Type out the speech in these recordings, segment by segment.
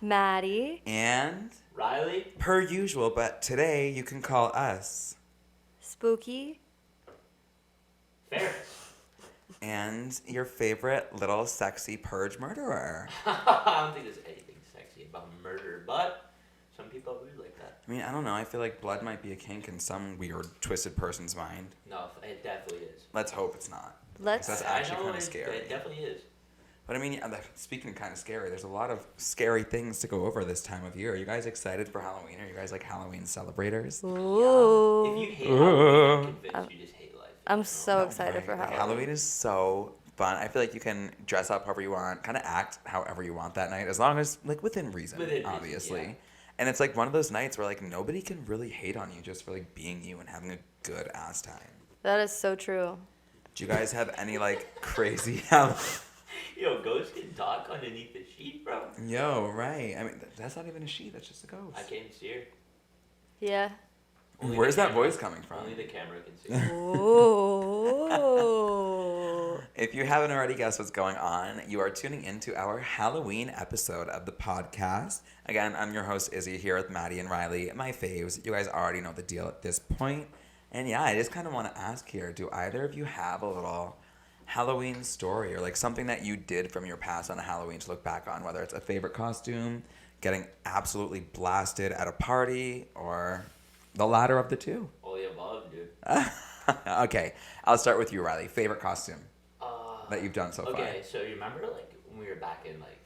Maddie. And Riley. per usual, but today you can call us. Spooky. Fair. And your favorite little sexy purge murderer. I don't think there's anything sexy about murder, but some people really like that. I mean, I don't know. I feel like blood might be a kink in some weird, twisted person's mind. No, it definitely is. Let's hope it's not. Let's. That's I actually know kind of scary. It definitely is. But I mean, yeah, speaking of kind of scary, there's a lot of scary things to go over this time of year. Are you guys excited for Halloween? Are you guys like Halloween celebrators? Ooh. If you hate Halloween, I'm convinced you just hate life. I'm so No, excited right. for Like, Halloween. Halloween is so fun. I feel like you can dress up however you want, kind of act however you want that night, as long as like within reason, obviously. Yeah. And it's like one of those nights where like nobody can really hate on you just for like being you and having a good ass time. That is so true. Do you guys have any like crazy Halloween? Yo, ghosts can talk underneath the sheet, bro. Yo, right. I mean, that's not even a she. That's just a ghost. I can't see her. Yeah. Only Where's the that camera- voice coming from? Only the camera can see her. Ooh. If you haven't already guessed what's going on, you are tuning into our Halloween episode of the podcast. Again, I'm your host, Izzy, here with Maddie and Riley, my faves. You guys already know the deal at this point. And yeah, I just kind of want to ask here, do either of you have a little Halloween story or like something that you did from your past on a Halloween to look back on, whether it's a favorite costume, getting absolutely blasted at a party, or the latter of the two? All the above, dude. Okay, I'll start with you, Riley. Favorite costume that you've done so far? Okay, so you remember like when we were back in like,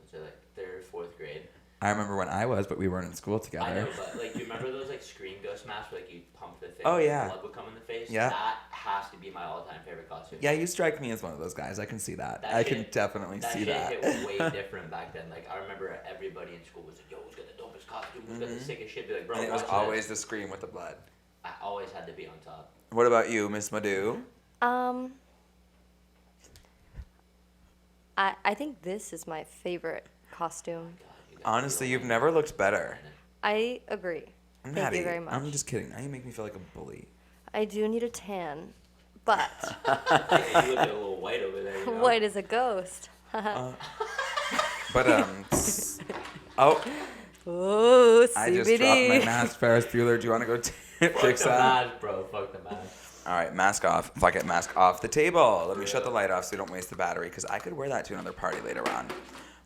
was it like 3rd or 4th grade? I remember when I was, but we weren't in school I together. know, but like you remember those like screen ghost masks where like you pump the thing Oh, and yeah. blood would come in the face? Yeah. That has to be my all-time favorite costume. Yeah, you strike me as one of those guys. I can see that. That I shit- can definitely That see shit that. hit way different back then. Like I remember everybody in school was like, "Yo, who's got the dopest costume? Who's got the sickest shit?" Be like, "Bro, And it was watch always this." the scream with the blood. I always had to be on top. What about you, Miss Madhu? I think this is my favorite costume. God, you guys Honestly, really you've don't never know. looked better. I agree. Thank Maddie, you very much. I'm just kidding. Now you make me feel like a bully. I do need a tan, but Yeah, you look a little white over there. You know? white is a ghost. But oh, Ooh, I just dropped my CBD. mask. Ferris Bueller. Do you want to go Fuck fix the that? mask, bro. Fuck the mask. All right, mask off. Fuck it, mask off the table. Let me shut the light off so we don't waste the battery, because I could wear that to another party later on.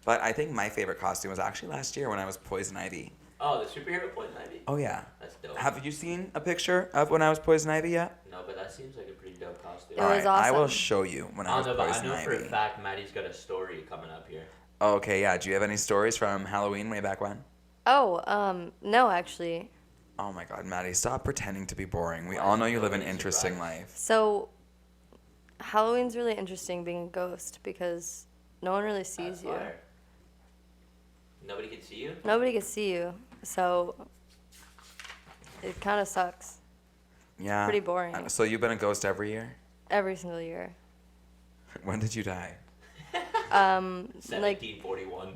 But I think my favorite costume was actually last year when I was Poison Ivy. Oh, the superhero Poison Ivy? Oh yeah. That's dope. Have you seen a picture of when I was Poison Ivy yet? No, but that seems like a pretty dope costume. It was I will awesome. show you when I I was don't know, but I Poison know for a Ivy. fact Maddie's got a story coming up here. Okay, yeah. Do you have any stories from Halloween way back when? Oh, no, actually. Oh my God, Maddie, stop pretending to be boring. We all know you live an interesting life. So, Halloween's really interesting being a ghost because no one really sees That's you. fire. Nobody can see you? Nobody can see you, so it kind of sucks Yeah. Pretty boring. So you've been a ghost every year? every single year. When did you die? Like 1741.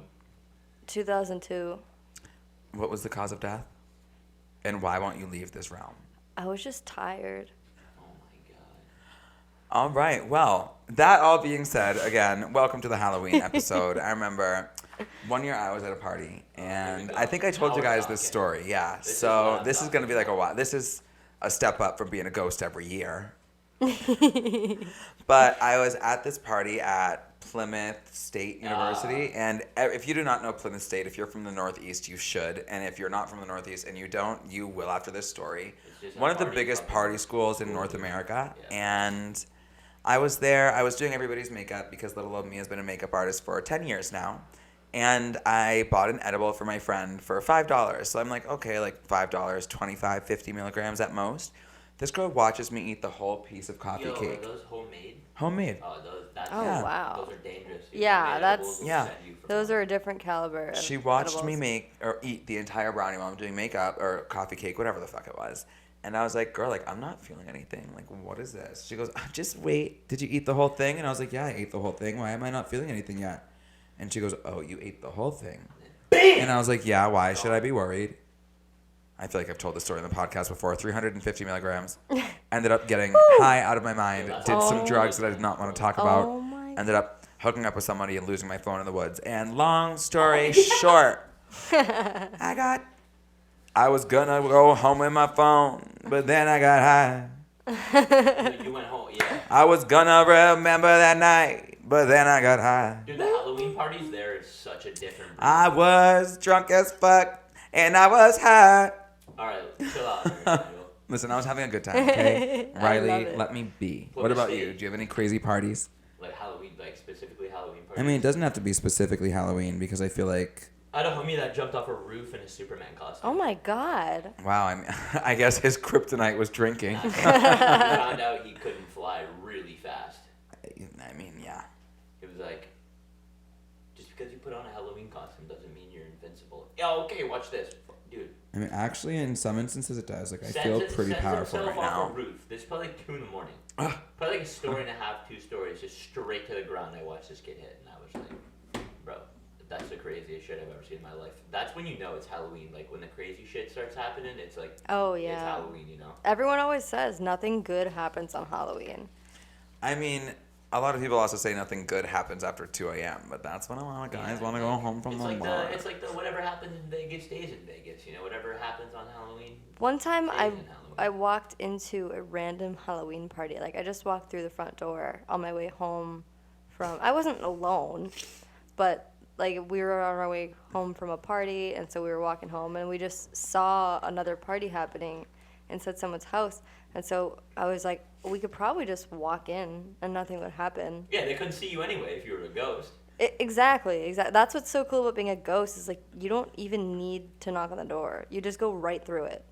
2002. What was the cause of death? And why won't you leave this realm? I was just tired. Oh my god. All right. Well, that all being said, again, welcome to the Halloween episode. I remember one year I was at a party, and go. I think I told Now you we're guys this talking. story. Yeah. This is what So I'm this is talking going to be like a about. while. This is a step up from being a ghost every year. But I was at this party at Plymouth State University, and if you do not know Plymouth State, if you're from the Northeast, you should, and if you're not from the Northeast and you don't, you will after this story. It's just One a of the party biggest fucking party schools in school, North dude. America, Yeah. and I was there. I was doing everybody's makeup because little old me has been a makeup artist for 10 years now. And I bought an edible for my friend for $5. So I'm like, okay, like $5, 25, 50 milligrams at most. This girl watches me eat the whole piece of coffee Yo, cake. are those homemade? Homemade. Oh, that's Oh, Yeah. wow. Those are dangerous. dude. Yeah, Homemade that's- edibles will Yeah. set you for Those life. are a different caliber. of She watched me edibles. make or eat the entire brownie while I'm doing makeup or coffee cake, whatever the fuck it was. And I was like, girl, like, I'm not feeling anything. Like, what is this? She goes, just wait. Did you eat the whole thing? And I was like, yeah, I ate the whole thing. Why am I not feeling anything yet? And she goes, oh, you ate the whole thing. Bam! And I was like, yeah, why should I be worried? I feel like I've told this story in the podcast before. 350 milligrams. Ended up getting high out of my mind. Did some Oh. drugs that I did not want to talk about. Oh my Ended up hooking up with somebody and losing my phone in the woods. And long story short, I was gonna go home with my phone, but then I got high. You went home, yeah. I was gonna remember that night, but then I got high. Dude, the Halloween parties there is such a different breed. I was drunk as fuck, and I was high. Alright, chill out there, Daniel. Listen, I was having a good time, okay? I love Riley, it. let me be. What What was about the- you? Do you have any crazy parties? Like Halloween, like specifically Halloween I parties. mean, it doesn't have to be specifically Halloween because I feel like, I had a homie that jumped off a roof in a Superman costume. Oh my god. wow, I mean, I guess his kryptonite was drinking. He found out he couldn't fly really fast. I mean, yeah. It was like, just because you put on a Halloween costume doesn't mean you're invincible. Yeah, okay, watch this. Dude. I mean, actually, in some instances it does. Like, I Sends feel it- pretty sends powerful himself right off now. a roof. This is probably like 2 in the morning. Probably like a story and a half, 2 stories, just straight to the ground. I watched this kid hit, and I was like, bro, that's the craziest shit I've ever seen in my life. That's when you know it's Halloween. Like when the crazy shit starts happening, it's like, Oh it's yeah. Halloween, you know? Everyone always says nothing good happens on Halloween. I mean, a lot of people also say nothing good happens after 2 a.m., but that's when a lot of guys want to go home from It's the like bar. it's like the whatever happens in Vegas stays in Vegas. You know, whatever happens on Halloween. One time stays I in Halloween. I walked into a random Halloween party. Like I just walked through the front door on my way home from I wasn't alone, but like we were on our way home from a party and so we were walking home and we just saw another party happening inside someone's house. And so I was like, we could probably just walk in and nothing would happen. Yeah, they couldn't see you anyway if you were a ghost. Exactly. That's what's so cool about being a ghost is like you don't even need to knock on the door. You just go right through it.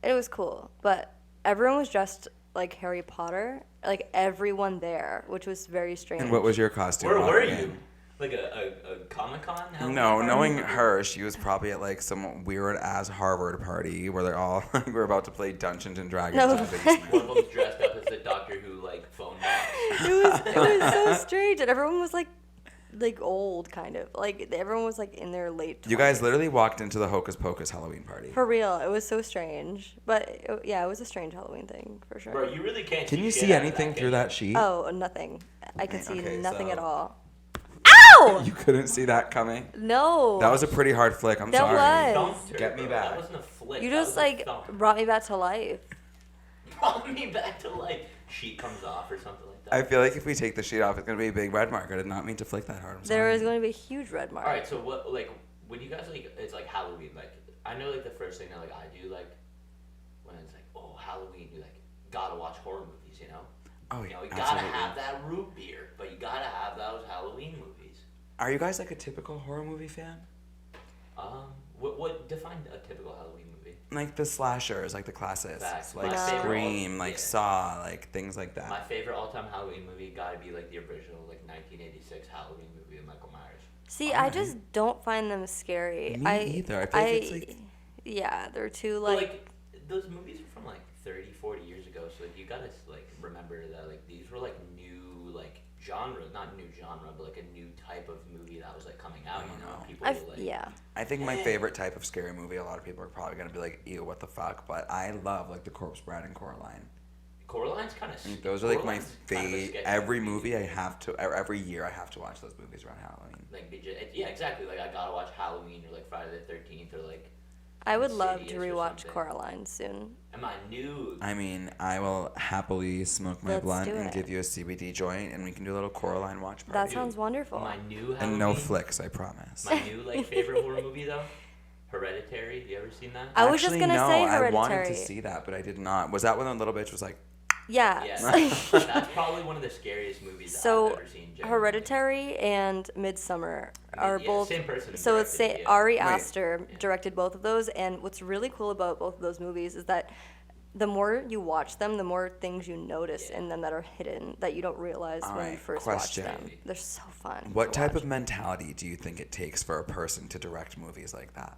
It was cool, but everyone was dressed like Harry Potter, like everyone there, which was very strange. And what was your costume? Where were walking you? in? Like a Comic-Con? Halloween No, party? knowing her, she was probably at like some weird ass Harvard party where they're all like, we're about to play Dungeons and Dragons No. in the basement. One of them's dressed up as the Doctor Who like phone box. It was so strange, and everyone was like old, kind of like everyone was like in their late. 20s. You guys literally walked into the Hocus Pocus Halloween party. For real, it was so strange, but yeah, it was a strange Halloween thing for sure. Bro, you really can't. Can you shit see out of anything that, through can you? that sheet? Oh, nothing. I could see Okay, nothing so- at all. Ow! You couldn't see that coming? No. That was a pretty hard flick. I'm That sorry. was. Thumped her, Get me bro. back. That wasn't a flick. You that just was a like thump. brought me back to life. Brought me back to life. Sheet comes off or something like that. I feel like if we take the sheet off, it's gonna be a big red mark. I did not mean to flick that hard. I'm sorry. There is going to be a huge red mark. All right, so what like when you guys like it's like Halloween like I know like the first thing that like I do like when it's like oh Halloween you like gotta watch horror movies you know Oh, you know you absolutely. gotta have that root beer but you gotta have those Halloween movies. Are you guys like a typical horror movie fan? What defined a typical Halloween movie? Like the slashers, like the classics, Facts. like My favorite Scream, all- like yeah. Saw, like things like that. My favorite all-time Halloween movie gotta be like the original like 1986 Halloween movie with Michael Myers. See, Alright. I just don't find them scary. Me either. I feel like it's like- yeah, they're too But, like those movies are from like 30, 40 years ago, so you gotta like remember that like these were like new like genre, not new genre, but like a new type of movie that was like coming out. You know, know. people I were like, yeah. I think my favorite type of scary movie. A lot of people are probably gonna be like, "Ew, what the fuck?" But I love like the Corpse Bride and Coraline. Coraline's kind of. Like, those are like my favorite. Every movie I have to. Every year I have to watch those movies around Halloween. Like yeah, exactly. Like I gotta watch Halloween or like Friday the 13th or like. I would love to Insidious or rewatch something. Coraline soon. And my new. I mean, I will happily smoke my Let's blunt do and it. give you a CBD joint, and we can do a little Coraline watch That party. sounds wonderful. My new Halloween. And no flicks, I promise. My new like favorite horror movie though, Hereditary. You ever seen that? I was just Actually, gonna no, say I wanted to Hereditary. see that, but I did not. Was that when the little bitch was like? Yeah. Yeah, that's probably one of the scariest movies So, I've ever seen. genuinely. Hereditary and Midsummer are Yeah, both. same person So it's directed it, yeah. Ari Wait. Aster directed both of those, and what's really cool about both of those movies is that the more you watch them, the more things you notice Yeah. in them that are hidden that you don't realize when you Alright, first question. watch them. They're so fun. What to type watch. of mentality do you think it takes for a person to direct movies like that?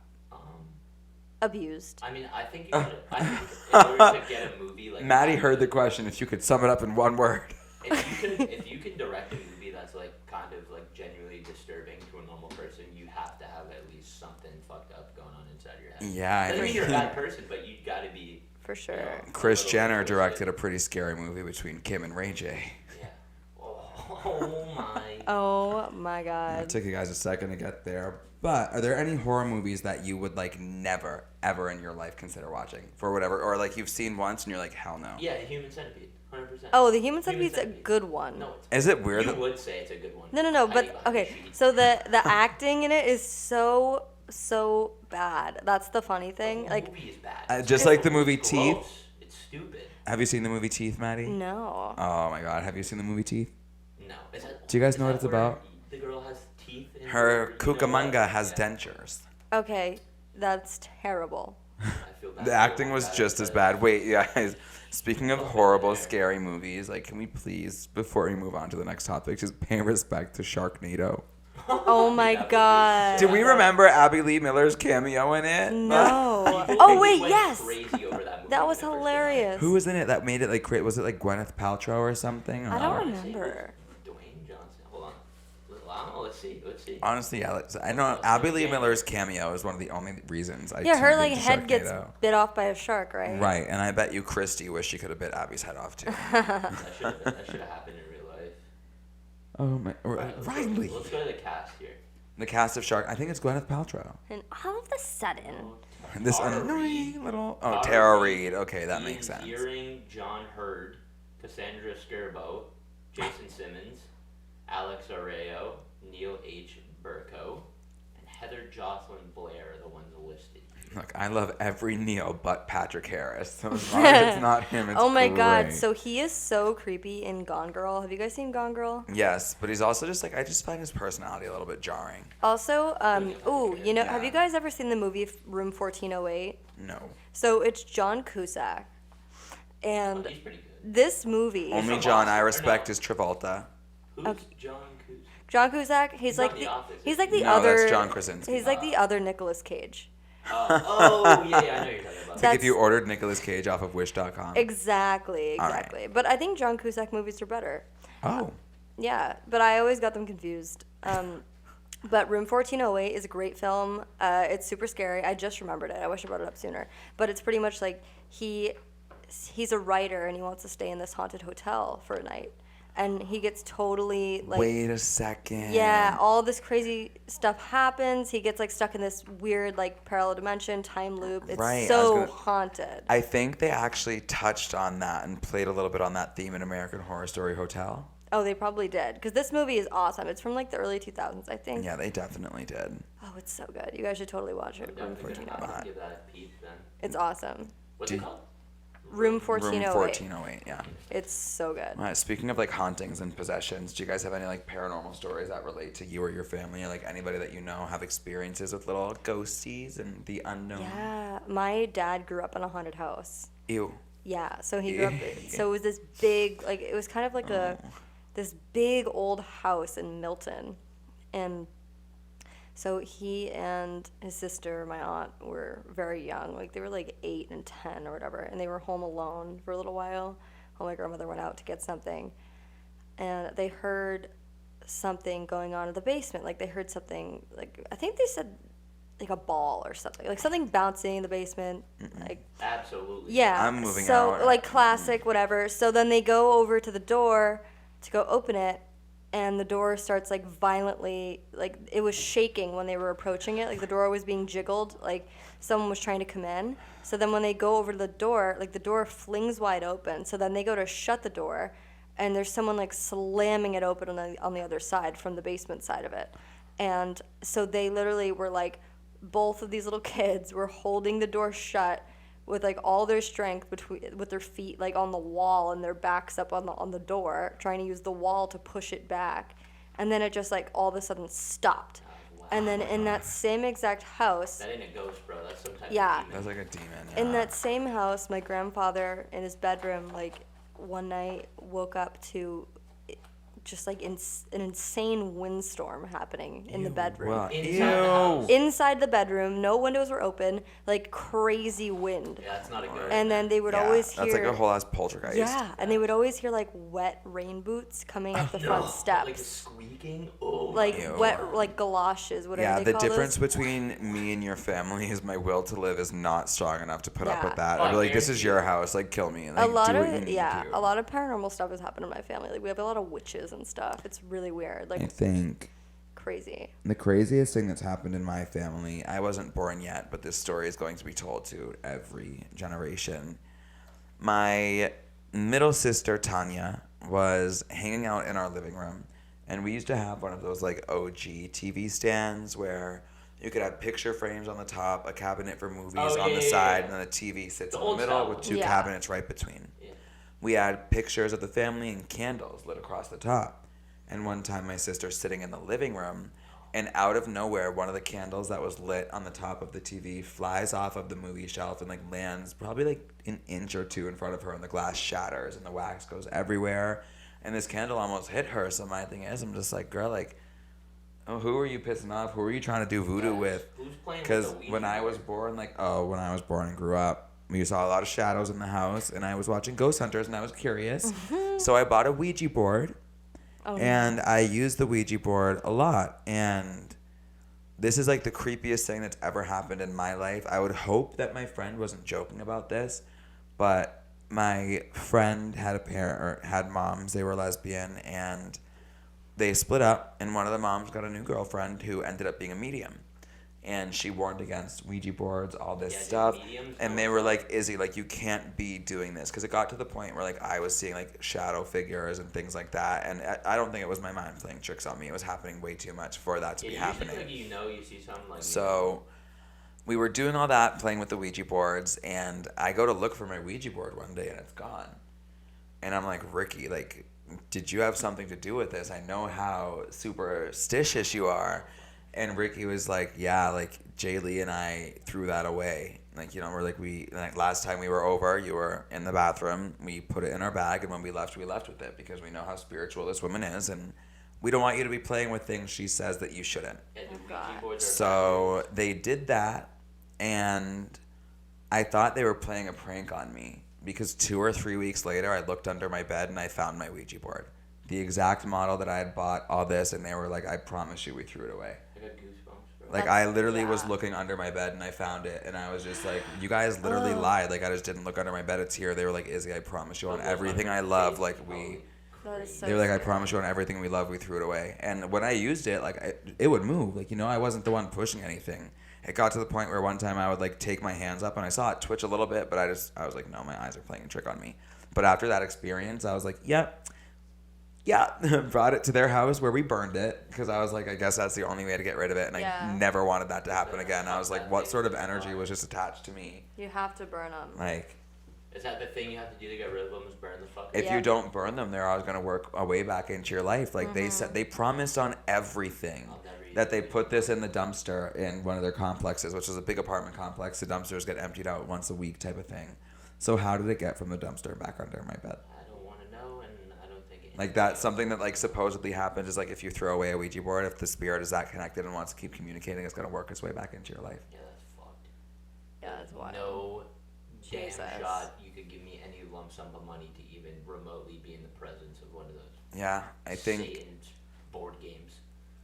Abused. I mean, I think in order to get a movie like Maddie that, heard the question. If you could sum it up in one word. if you can direct a movie that's like kind of like genuinely disturbing to a normal person, you have to have at least something fucked up going on inside your head. Yeah, I Doesn't mean you're a think bad person, but you gotta be. For sure. You know, Chris a little Jenner twisted. directed a pretty scary movie between Kim and Ray J. Yeah. Oh Oh my It god. took you guys a second to get there. But are there any horror movies that you would like never, ever in your life consider watching for whatever, or like you've seen once and you're like, hell no? Yeah, Human Centipede, 100%. Oh, the Human Centipede's a Centipede. good one. No, it's Is it weird? You that- would say it's a good one. No, Hiding but behind okay. the sheets. So the acting in it is so bad. That's the funny thing. The Like, movie is bad. just like the movie It's Teeth. gross. It's stupid. Have you seen the movie Teeth, Maddie? no. Oh my god, have you seen the movie Teeth? No. Do you guys is know what that it's where about? The girl has teeth in Her you know Cucamonga what? has Yeah. dentures. Okay, that's terrible. I feel bad The for acting one was guy just that as said- bad. Wait, guys. Speaking of Oh, horrible, there. scary movies, like, can we please, before we move on to the next topic, just pay respect to Sharknado? Oh my That god. Do we remember Abby Lee Miller's cameo in it? No. People Oh wait, went yes. Crazy over that movie That when was it first came out. hilarious. Who was in it that made it like great? Was it like Gwyneth Paltrow or something? I I don't wanna say it was remember. Dwayne Johnson. Hold on. I don't know. Let's see. Honestly, yeah. I know Abby Lee Miller's cameo is one of the only reasons I Yeah, her tuned like into head gets Sharknado. bit off by a shark, right? Right, and I bet you Christy wished she could have bit Abby's head off too. That should have happened in real life. Oh my, Right, let's Riley. Let's go to the cast here. The cast of Shark. I think it's Gwyneth Paltrow. And all of a sudden, This Tara annoying Reid. little. Tara Oh, Tara Reid, Reid. Okay, that Ian makes sense. Ziering, John Hurd, Cassandra Skirbo, Jason Simmons, Alex Arreo, Neil H. Burko, and Heather Jocelyn Blair are the ones listed. Look, I love every Neil but Patrick Harris. So as long as it's not him, it's oh my god, great. so he is so creepy in Gone Girl. Have you guys seen Gone Girl? Yes, but he's also just like I just find his personality a little bit jarring. Also, ooh, you know, have Yeah. you guys ever seen the movie Room 1408? No. So it's John Cusack, and He's pretty good. this movie, Only from John I Boston, or respect no? is Travolta. Who's Okay. John Cusack? John Cusack, he's not like The the, Office, he's is like he? the No, other, that's John Krasinski. he's like the other Nicolas Cage. Oh, yeah, I know you're talking about. It's like That's- if you ordered Nicolas Cage off of Wish.com. Exactly, All right. exactly. But I think John Cusack movies are better. Oh. Yeah, but I always got them confused. But Room 1408 is a great film. It's super scary. I just remembered it. I wish I brought it up sooner. But it's pretty much like he's a writer and he wants to stay in this haunted hotel for a night. And he gets totally like Wait a second. yeah, all this crazy stuff happens. He gets like stuck in this weird like parallel dimension, time loop. It's Right, I was so gonna- haunted. I think they actually touched on that and played a little bit on that theme in American Horror Story Hotel. Oh, they probably did because this movie is awesome. It's from like the early 2000s, I think. Yeah, they definitely did. Oh, it's so good. You guys should totally watch it. I'm Room definitely gonna 1408. have to give that a peep then. It's awesome. What's Do- it called? Room Room 1408. 1408, yeah. It's so good. All right, speaking of like hauntings and possessions, do you guys have any like paranormal stories that relate to you or your family, or like anybody that you know have experiences with little ghosties and the unknown? Yeah, my dad grew up in a haunted house. Ew. Yeah, so he grew up. So it was this big, like it was kind of like this big old house in Milton, and so he and his sister, my aunt, were very young. Like they were like 8 and 10 or whatever, and they were home alone for a little while while my grandmother went out to get something, and they heard something going on in the basement. Like they heard something, like I think they said like a ball or something, like something bouncing in the basement, like. Absolutely. Yeah. I'm moving so, out. like classic, whatever. So then they go over to the door to go open it, and the door starts like violently, like it was shaking when they were approaching it. Like the door was being jiggled, like someone was trying to come in. So then when they go over to the door, like the door flings wide open. So then they go to shut the door, and there's someone like slamming it open on the other side from the basement side of it. And so they literally were like, both of these little kids were holding the door shut with like all their strength with their feet like on the wall and their backs up on the door, trying to use the wall to push it back, and then it just like all of a sudden stopped. Wow. And then in that same exact house, That ain't a ghost, bro. That's some type Yeah. of demon. That's like a demon. in yeah. that same house, my grandfather in his bedroom like one night woke up to just like an insane windstorm happening in the bedroom. Well, Inside the house. Inside the bedroom, no windows were open, like crazy wind. Yeah, that's not a ghost. And then they would Yeah, always hear that's like a whole ass poltergeist. yeah, and they would always hear like wet rain boots coming up the front steps. Like squeaking. Oh. Like Ew. wet like galoshes, whatever Yeah, they the call difference those. between me and your family is my will to live is not strong enough to put up Yeah. with that. Oh, I'd be I like, this is guarantee your you. house, like kill me. A Like, lot do of what you need yeah, to. a lot of paranormal stuff has happened in my family. Like we have a lot of witches and stuff. It's really weird. I Like, think crazy. the craziest thing that's happened in my family, I wasn't born yet, but this story is going to be told to every generation. My middle sister, Tanya, was hanging out in our living room, and we used to have one of those like OG TV stands where you could have picture frames on the top, a cabinet for movies Oh, on yeah, the yeah, side, yeah. and then the TV sits The in the old middle style with one. two Yeah. cabinets right between. Yeah. We had pictures of the family and candles lit across the top. And one time my sister's sitting in the living room, and out of nowhere, one of the candles that was lit on the top of the TV flies off of the movie shelf and like lands probably like an inch or two in front of her, and the glass shatters and the wax goes everywhere. And this candle almost hit her. So my thing is, I'm just like, girl, like, oh, who are you pissing off? Who are you trying to do voodoo Yes. with? Who's playing with Because the Ouija when I was board? born, when I was born and grew up, we saw a lot of shadows in the house, and I was watching Ghost Hunters, and I was curious. So I bought a Ouija board, Oh, and I used the Ouija board a lot. And this is like the creepiest thing that's ever happened in my life. I would hope that my friend wasn't joking about this, but my friend had a parent or had moms. They were lesbian, and they split up, and one of the moms got a new girlfriend who ended up being a medium. And she warned against Ouija boards, all this Yeah, dude, stuff. mediums And don't they were fuck. like, Izzy, like, you can't be doing this. Because it got to the point where, like, I was seeing, like, shadow figures and things like that. And I don't think it was my mind playing tricks on me. It was happening way too much for that to be Yeah, usually, happening. like, you see something like. So we were doing all that, playing with the Ouija boards. And I go to look for my Ouija board one day, and it's gone. And I'm like, Ricky, like, did you have something to do with this? I know how superstitious you are. And Ricky was like, yeah, like Jaylee and I threw that away. Like, you know, we're like last time we were over, you were in the bathroom. We put it in our bag, and when we left with it because we know how spiritual this woman is, and we don't want you to be playing with things she says that you shouldn't. Yeah, the Oh, Ouija God. boards are So they did that, and I thought they were playing a prank on me because 2 or 3 weeks later, I looked under my bed and I found my Ouija board. The exact model that I had bought, all this, and they were like, I promise you we threw it away. I got goosebumps, bro. Like, That's- I literally was yeah. looking under my bed and I found it, and I was just like, you guys literally lied. Like, I just didn't look under my bed. It's here. They were like, Izzy, I promise you on What was everything under I your love, face? like, Holy That is so they were like, I scary. promise you on everything we love, we threw it away. And when I used it, like, it would move. Like, you know, I wasn't the one pushing anything. It got to the point where one time I would, like, take my hands up, and I saw it twitch a little bit, but I was like, no, my eyes are playing a trick on me. But after that experience, I was like, yep. Yeah. Brought it to their house where we burned it, because I was like, I guess that's the only way to get rid of it. And I Yeah. never wanted that to happen again. I was like, what sort of energy was just attached to me? You have to burn them. Like, Is that the thing you have to do to get rid of them? Is burn the fuck? if Yeah. you don't burn them, they're always going to work a way back into your life. Like, they said, they promised on everything I'll never use that they it. put this in the dumpster in one of their complexes, which is a big apartment complex. The dumpsters get emptied out once a week type of thing. So how did it get from the dumpster back under my bed? I don't want to know, and I don't think it. Like, that's something that, like, supposedly happens is, like, if you throw away a Ouija board, if the spirit is that connected and wants to keep communicating, it's going to work its way back into your life. Yeah, that's fucked. Yeah, that's wild. No damn Jesus. shot you could give me any lump sum of money to even remotely be in the presence of one of those Yeah, I think Satan's board games.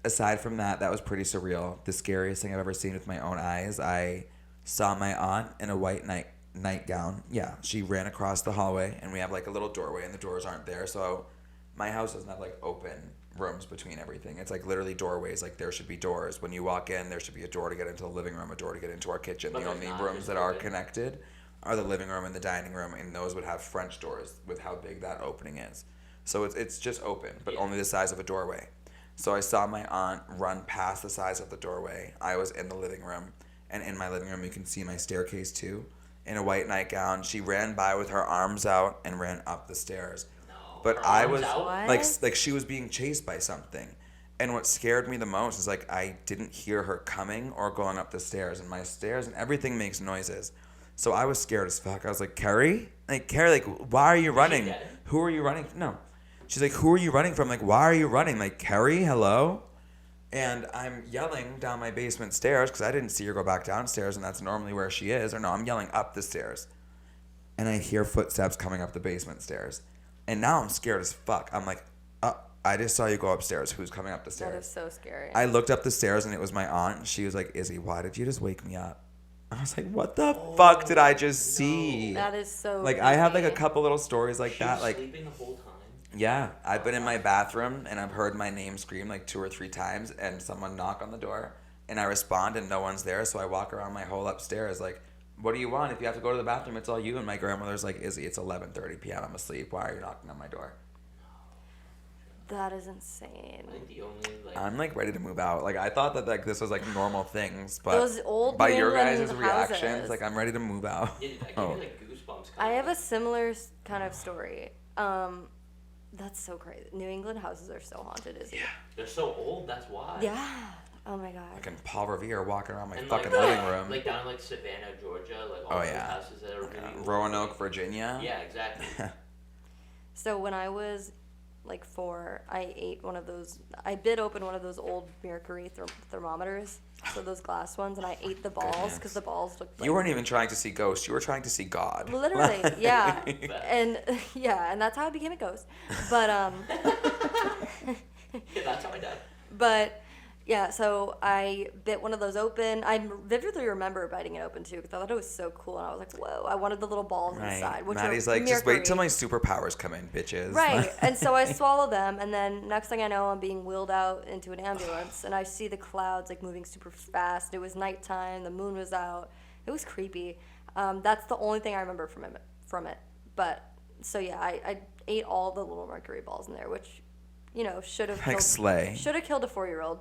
aside from that, that was pretty surreal. The scariest thing I've ever seen with my own eyes, I saw my aunt in a white nightgown. Yeah, she ran across the hallway, and we have like a little doorway, and the doors aren't there. So my house doesn't have like open rooms between everything. It's like literally doorways. Like, there should be doors. When you walk in, there should be a door to get into the living room, a door to get into our kitchen. But The there's only not, rooms just that are open. connected are the living room and the dining room, and those would have French doors with how big that opening is. So it's just open, but Yeah. only the size of a doorway. So I saw my aunt run past the size of the doorway. I was in the living room, and in my living room you can see my staircase too. In a white nightgown, she ran by with her arms out and ran up the stairs. No. But her I arms was out? What? like she was being chased by something. And what scared me the most is like I didn't hear her coming or going up the stairs, and my stairs and everything makes noises. So I was scared as fuck. I was like, Carrie, like, why are you running? dead? Who are you running? No. She's like, who are you running from? Like, why are you running? Like, Carrie, hello? And I'm yelling down my basement stairs because I didn't see her go back downstairs, and that's normally where she is. Or no, I'm yelling up the stairs. And I hear footsteps coming up the basement stairs. And now I'm scared as fuck. I'm like, I just saw you go upstairs. Who's coming up the That stairs? is so scary. I looked up the stairs, and it was my aunt. And she was like, Izzy, why did you just wake me up? I was like, what the fuck did I just see? That is so. Like, I have like a creepy. couple little stories like She that. was Like, sleeping the whole time. Yeah, I've been in my bathroom and I've heard my name scream like 2 or 3 times and someone knock on the door and I respond and no one's there, so I walk around my whole upstairs like, what do you want? If you have to go to the bathroom, it's all you. And my grandmother's like, Izzy, it's 11:30 p.m. I'm asleep. Why are you knocking on my door? That is insane. I think the only like I'm like ready to move out. Like I thought that like this was like normal things, but Those old by New your England guys' reactions, houses. like I'm ready to move out. yeah, I give Oh. you like goosebumps. I have a of. similar kind of story. That's so crazy. New England houses are so haunted, is it? They're so old. That's why. Yeah. Oh my god. Fucking Paul Revere walking around my And fucking like, living room. like down in like Savannah, Georgia, like all Oh, those yeah. houses that are really old. Roanoke, Virginia. Yeah, exactly. So when I was like 4, I ate one of those. I bit open one of those old Mercury thermometers, so those glass ones, and I ate the balls Goodness. because the balls looked. Like, You weren't even trying to see ghosts. You were trying to see God. literally, yeah, Facts. and yeah, and that's how I became a ghost. But Yeah, that's how I died. But yeah, so I bit one of those open. I vividly remember biting it open too because I thought it was so cool, and I was like, "Whoa!" I wanted the little balls inside. Right. Which Maddie's are like, just wait till mercury. my superpowers come in, bitches. Right, and so I swallow them, and then next thing I know, I'm being wheeled out into an ambulance, and I see the clouds like moving super fast. It was nighttime. The moon was out. It was creepy. That's the only thing I remember from it. But so yeah, I ate all the little mercury balls in there, which should have Like slay. should have killed a 4-year-old.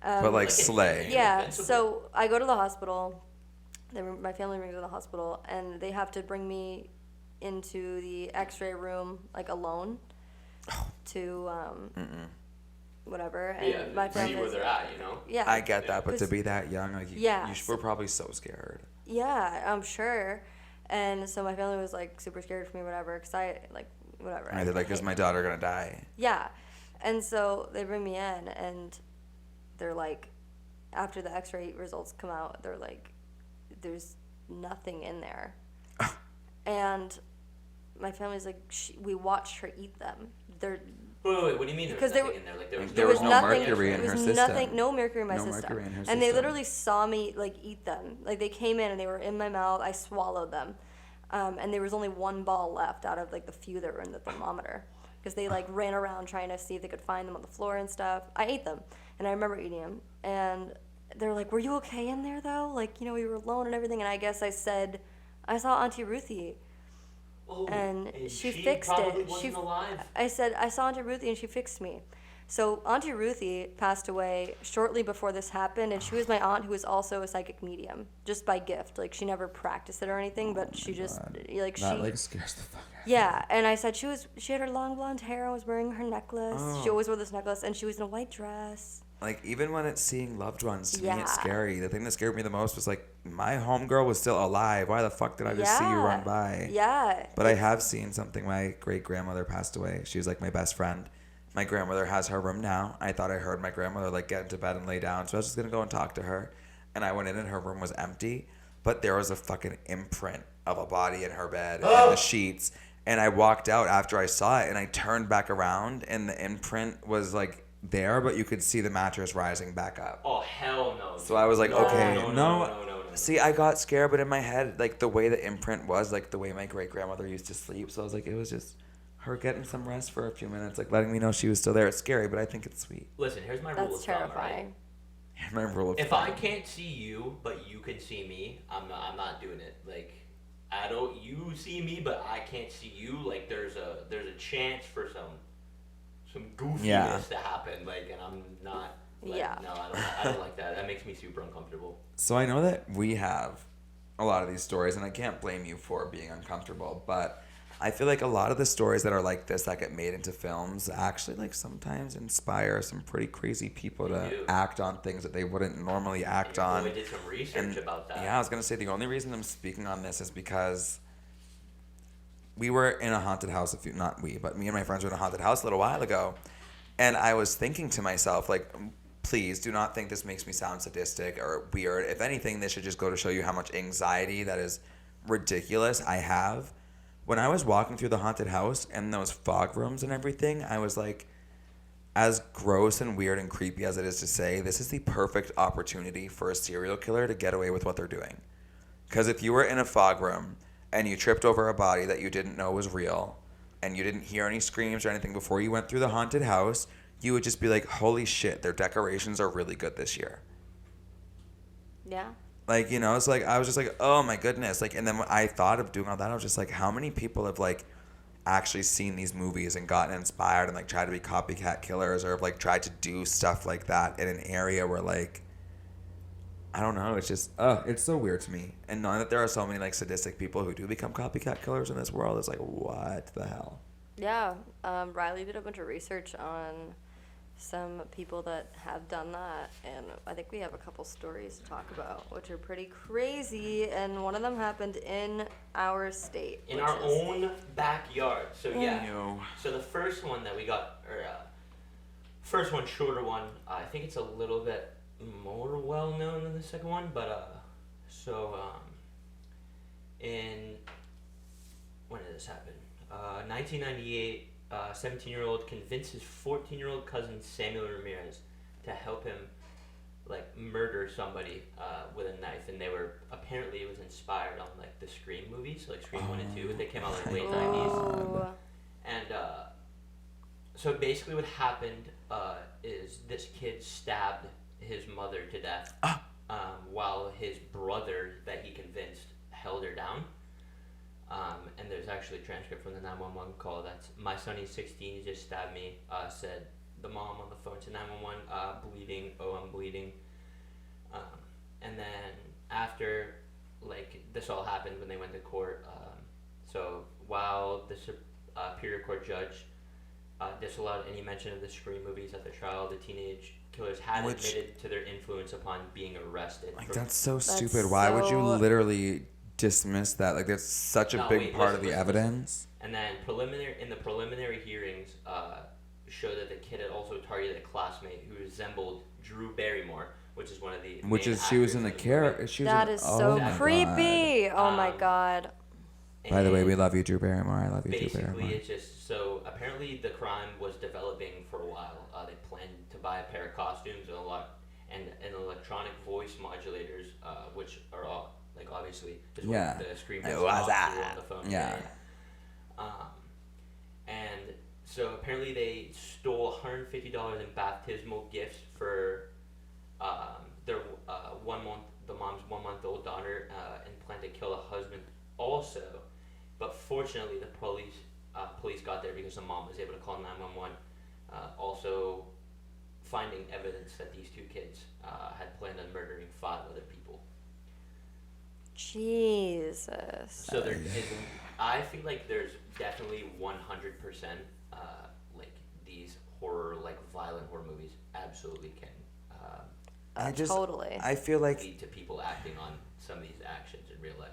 But like Like, slay. Yeah, Invincible. so I go to the hospital. My family brings me to the hospital, and they have to bring me into the X-ray room like alone to whatever. And Yeah, my see where family's they're at, you know. yeah, I get that, but to 'Cause- be that young, like Yeah, you so- were probably so scared. yeah, I'm sure. And so my family was like super scared for me, whatever, because I like whatever. Right, they're like, is my daughter gonna die? Yeah, and so they bring me in, and they're like, after the X-ray results come out, they're like, there's nothing in there, and my family's like, we watched her eat them. They're Wait, what do you mean? Because There there was nothing in there. Like there was, There was no nothing, mercury in there her was system. nothing, no mercury in my No system. mercury in her And they system. literally saw me like eat them. Like they came in and they were in my mouth. I swallowed them, and there was only one ball left out of like the few that were in the thermometer. Because they like ran around trying to see if they could find them on the floor and stuff. I ate them, and I remember eating them. And they're like, "Were you okay in there though? Like we were alone and everything." And I guess I said, "I saw Auntie Ruthie." Oh, And she she fixed probably it. wasn't alive. I said, I saw Auntie Ruthie and she fixed me. So Auntie Ruthie passed away shortly before this happened, and she was my aunt who was also a psychic medium, just by gift. Like she never practiced it or anything, but she just like she. That like scares the fuck out. Yeah, and I said she had her long blonde hair and was wearing her necklace. She Oh. always wore this necklace, and she was in a white dress. Like even when it's seeing loved ones, to me Yeah. it's scary. The thing that scared me the most was like my homegirl was still alive. Why the fuck did I just see you run by? Yeah. But I have seen something. My great grandmother passed away. She was like my best friend. My grandmother has her room now. I thought I heard my grandmother like get into bed and lay down, so I was just gonna go and talk to her. And I went in and her room was empty, but there was a fucking imprint of a body in her bed and the sheets. And I walked out after I saw it, and I turned back around, and the imprint was like there, but you could see the mattress rising back up. Oh hell no. So I was like, No, okay, no. no. See, I got scared, but in my head, like the way the imprint was, like the way my great grandmother used to sleep. So I was like, it was just her getting some rest for a few minutes, like letting me know she was still there. It's scary, but I think it's sweet. Listen, here's my rule That's of thumb, right? terrifying. My rule of If thumb. I can't see you, but you can see me, I'm not doing it. Like, you see me, but I can't see you. Like, there's a chance for some goofiness Yeah. to happen. Like, and I'm not. Like, Yeah. No, I don't like that. That makes me super uncomfortable. So I know that we have a lot of these stories, and I can't blame you for being uncomfortable, but I feel like a lot of the stories that are like this that get made into films actually like sometimes inspire some pretty crazy people They to do. act on things that they wouldn't normally act Your on. boy did some research about that. Yeah, I was gonna say the only reason I'm speaking on this is because we were in a haunted house. Not we, but me and my friends were in a haunted house a little while ago, and I was thinking to myself, like, please do not think this makes me sound sadistic or weird. If anything, this should just go to show you how much anxiety that is ridiculous I have. When I was walking through the haunted house and those fog rooms and everything, I was like, as gross and weird and creepy as it is to say, this is the perfect opportunity for a serial killer to get away with what they're doing. Because if you were in a fog room and you tripped over a body that you didn't know was real, and you didn't hear any screams or anything before you went through the haunted house, you would just be like, holy shit, their decorations are really good this year. Yeah. Like, you know, it's like, I was just like, oh my goodness. Like, and then when I thought of doing all that, I was just like, how many people have like actually seen these movies and gotten inspired and like tried to be copycat killers, or have like tried to do stuff like that in an area where like, I don't know, it's just, it's so weird to me. And knowing that there are so many like sadistic people who do become copycat killers in this world is like, what the hell? Yeah. Riley did a bunch of research on some people that have done that, and I think we have a couple stories to talk about, which are pretty crazy, and one of them happened in our state. In which our is- own backyard. So yeah. Ew. So the first one that we got, or first one, shorter one, I think it's a little bit more well known than the second one, but in when did this happen? 1998. 17-year-old convinced his 14-year-old cousin Samuel Ramirez to help him like murder somebody with a knife, and they were apparently, it was inspired on like the Scream movies, like Scream 1 and 2. They came out like late 90s. Ooh. And so basically what happened is this kid stabbed his mother to death while his brother that he convinced held her down. And there's actually a transcript from the 911 call that's, my son, he's 16, he just stabbed me, said the mom on the phone to 911, bleeding, I'm bleeding. And then after, like, this all happened when they went to court, so while the Superior Court judge disallowed any mention of the Scream movies at the trial, the teenage killers had admitted to their influence upon being arrested. Like, that's so That's stupid. Why would you so- literally dismiss that? Like, that's such a No, big wait, part listen, of the listen, evidence. And then in the preliminary hearings, showed that the kid had also targeted a classmate who resembled Drew Barrymore, which is one of the Which main is, she was in the actors character. She was That in, is oh so my creepy. God. Oh my god. By the way, we And love you, Drew Barrymore. I love you, Drew basically, Barrymore. it's just, so apparently the crime was developing for a while. They planned to buy a pair of costumes and electronic voice modulators, which are all, like, obviously just Yeah. what the Scream Hey, voice what's talks that? through on the phone. Yeah. And so apparently they stole $150 in baptismal gifts for their the mom's 1-month-old daughter, and planned to kill the husband also. But fortunately, the police got there because the mom was able to call 911. Also, finding evidence that these two kids had planned on murdering 5 other people. Jesus. So there is, I feel like there's definitely 100% like these horror, like violent horror movies absolutely can Totally. I feel like lead to people acting on some of these actions in real life.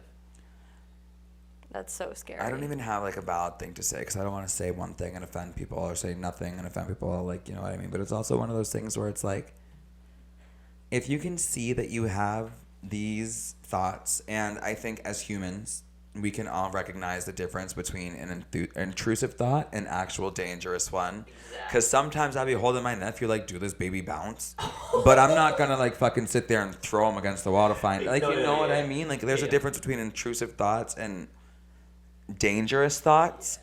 That's so scary. I don't even have like a valid thing to say, because I don't want to say one thing and offend people, or say nothing and offend people, like, you know what I mean? But it's also one of those things where it's like, if you can see that you have these thoughts, and I think as humans, we can all recognize the difference between an intrusive thought and actual dangerous one. Because sometimes I'll be holding my nephew like, do this baby bounce? But I'm not going to like fucking sit there and throw him against the wall to find, like, No, you yeah, know what yeah. I mean? Like, there's a Yeah. difference between intrusive thoughts and dangerous thoughts.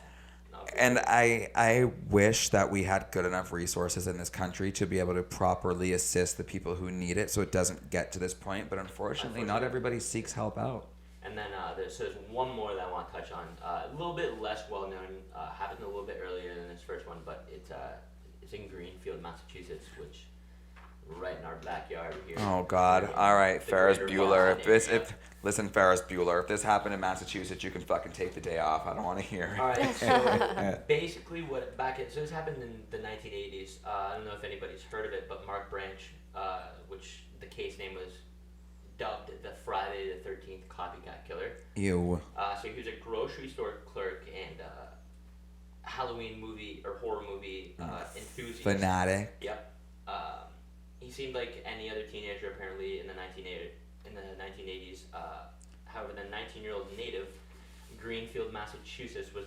And I wish that we had good enough resources in this country to be able to properly assist the people who need it, so it doesn't get to this point. But unfortunately, not everybody seeks help out. And then there's one more that I want to touch on. A little bit less well known. Happened a little bit earlier than this first one, but it's in Greenfield, Massachusetts, which right in our backyard here. Oh God! All right, The Ferris greater Bueller. Boston area. Listen, Ferris Bueller. If this happened in Massachusetts, you can fucking take the day off. I don't want to hear. All right, so Yeah. basically so this happened in the 1980s. I don't know if anybody's heard of it, but Mark Branch, which the case name was dubbed the Friday the 13th copycat killer. Ew. So he was a grocery store clerk and Halloween movie or horror movie enthusiast. Fanatic. Yep. He seemed like any other teenager apparently in the 1980s. However, the 19-year-old native, Greenfield, Massachusetts, was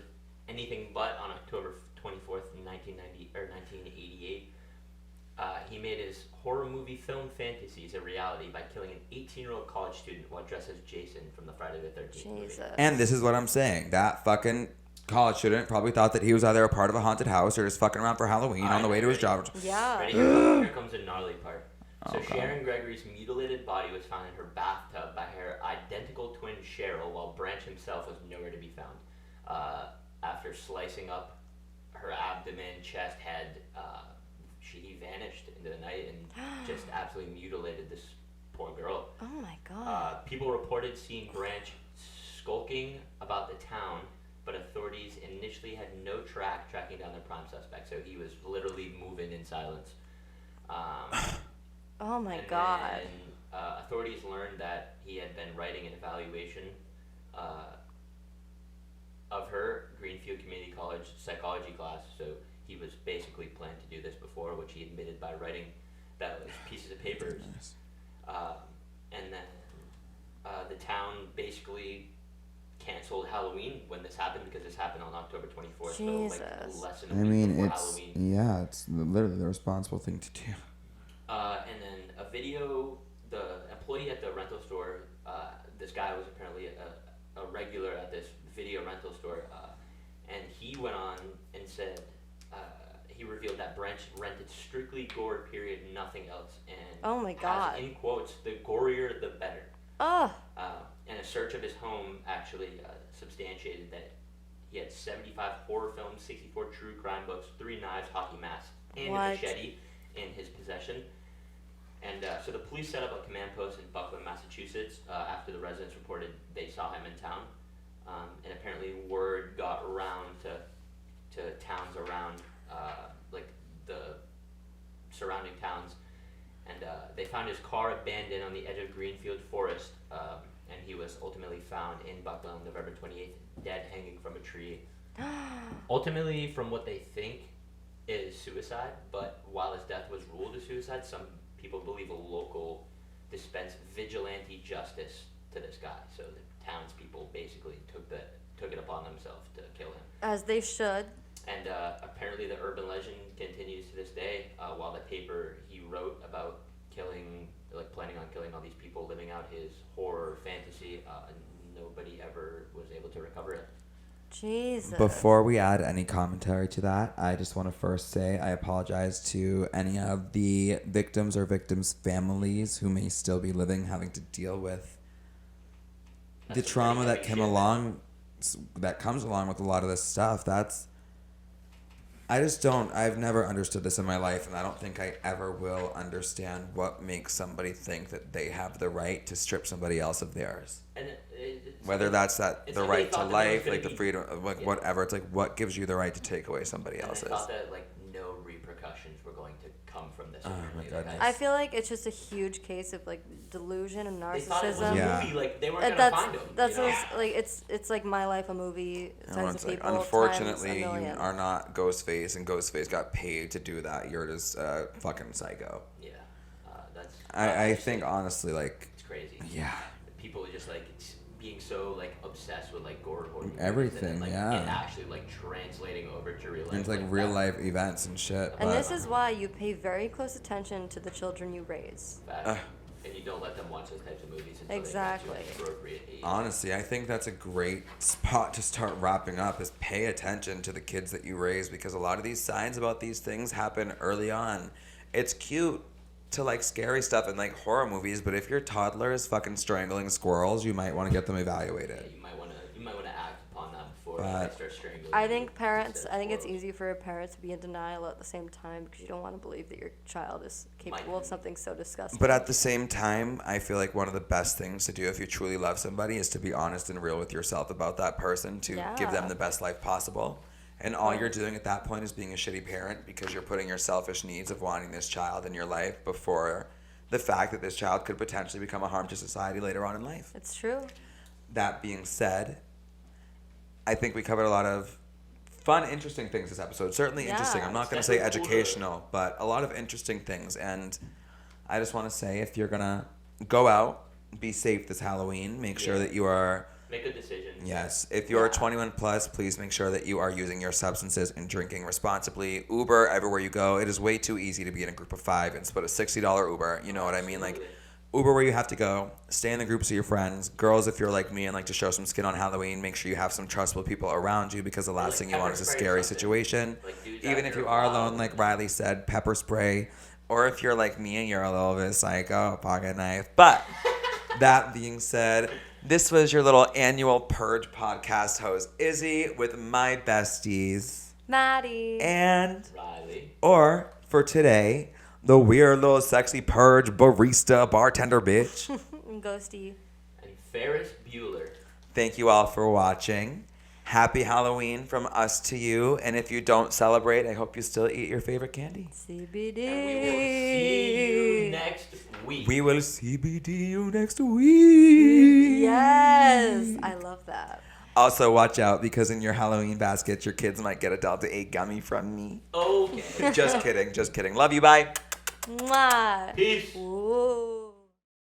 anything but on October 24th, 1988. He made his horror movie film fantasies a reality by killing an 18-year-old college student while dressed as Jason from the Friday the 13th movie. Jesus. And this is what I'm saying. That fucking college student, probably thought that he was either a part of a haunted house or just fucking around for Halloween on the way to his job. Yeah. Ready? Here comes the gnarly part. So Oh, God. Sharon Gregory's mutilated body was found in her bathtub by her identical twin Cheryl, while Branch himself was nowhere to be found. After slicing up her abdomen, chest, head, he vanished into the night and just absolutely mutilated this poor girl. Oh my god. People reported seeing Branch skulking about the town, but authorities initially had no tracking down the prime suspect. So he was literally moving in silence. Oh my And god. then, authorities learned that he had been writing an evaluation of her Greenfield Community College psychology class. So he was basically planned to do this before, which he admitted by writing those pieces of papers. And then the town basically canceled Halloween when this happened, because this happened on October 24th. Jesus. So like less than a I week mean, before it's Halloween. it's literally the responsible thing to do. And then a video, the employee at the rental store, this guy was apparently a regular at this video rental store, and he went on and said, he revealed that Branch rented strictly gore, period, nothing else. And Oh my God. has, in quotes, the gorier the better. Oh. And a search of his home actually substantiated that he had 75 horror films, 64 true crime books, 3 knives, hockey masks, and What? a machete in his possession. And so the police set up a command post in Buckland, Massachusetts, after the residents reported they saw him in town. And apparently word got around to towns around, like the surrounding towns. And they found his car abandoned on the edge of Greenfield Forest, and he was ultimately found in Buckland on November 28th, dead hanging from a tree. Ultimately, from what they think is suicide, but while his death was ruled as suicide, some people believe a local dispensed vigilante justice to this guy. So the townspeople basically took it upon themselves to kill him. As they should. And apparently the urban legend continues to this day, while the paper he wrote about planning on killing all these people, living out his horror fantasy, nobody ever was able to recover it. Jesus. Before we add any commentary to that, I just want to first say I apologize to any of the victims or victims' families who may still be living, having to deal with That's the some trauma pretty that heavy came shit, man. along, that comes along with a lot of this stuff. I've never understood this in my life, and I don't think I ever will understand what makes somebody think that they have the right to strip somebody else of theirs. And it's Whether that's it's the like right they to thought that there was life, gonna like the be- freedom, like Yeah. whatever. It's like, what gives you the right to take away somebody and else's? I thought that no repercussions were going to come from this. Oh, my apparently. goodness. I feel like it's just a huge case of delusion and They thought it was a narcissism. Yeah. movie, they weren't gonna That's find him. that's you know? what's, it's like My Life, a movie. You know, Types it's of like, people. unfortunately, times a you million. are not Ghostface, and Ghostface got paid to do that. You're just fucking psycho. Yeah, that's. I think honestly, it's crazy. yeah. People are just being so obsessed with gore horror movies, Everything, and then, yeah. it actually translating over to real life. It's like real life events and shit. And but this is why you pay very close attention to the children you raise. Facts. And you don't let them watch those types of movies until Exactly. they get to an appropriate age. honestly, I think that's a great spot to start wrapping up, is pay attention to the kids that you raise, because a lot of these signs about these things happen early on. It's cute to scary stuff in horror movies, but if your toddler is fucking strangling squirrels, you might want to get them Yeah, evaluated. you might want to act upon that before But- they start strangling. I you think parents. instead of I think it's squirrels. easy for a parent to be in denial at the same time because you don't want to believe that your child is capable of something so disgusting. But at the same time, I feel like one of the best things to do if you truly love somebody is to be honest and real with yourself about that person, to give them Yeah. the best life possible. And all you're doing at that point is being a shitty parent, because you're putting your selfish needs of wanting this child in your life before the fact that this child could potentially become a harm to society later on in life. It's true. That being said, I think we covered a lot of fun, interesting things this episode. Certainly Yeah. interesting. I'm not going to say Definitely cool to- educational, but a lot of interesting things. And I just want to say, if you're going to go out, be safe this Halloween. Make sure Yeah. that you are, Make good decisions. yes, if you're Yeah. 21 plus, please make sure that you are using your substances and drinking responsibly. Uber everywhere you go. It is way too easy to be in a group of 5 and split a $60 Uber. You know what I mean? Absolutely. Uber where you have to go. Stay in the groups of your friends. Girls, if you're like me and like to show some skin on Halloween, make sure you have some trustable people around you because the last Like thing you want is a pepper spray or scary something. situation. Like dudes Even out if there you are wild. alone, like Riley said, pepper spray. Or if you're like me and you're a little bit psycho, pocket knife. But that being said, this was your little annual Purge podcast host, Izzy, with my besties. Maddie. And, Riley. or for today, the weird little sexy Purge barista bartender bitch. Ghosty. And Ferris Bueller. Thank you all for watching. Happy Halloween from us to you. And if you don't celebrate, I hope you still eat your favorite candy. CBD. And we will see you next week. We will CBD you next week. Yes. I love that. Also, watch out because in your Halloween basket, your kids might get a Delta 8 gummy from me. Okay. Just kidding. Just kidding. Love you. Bye. Mwah. Peace. Whoa.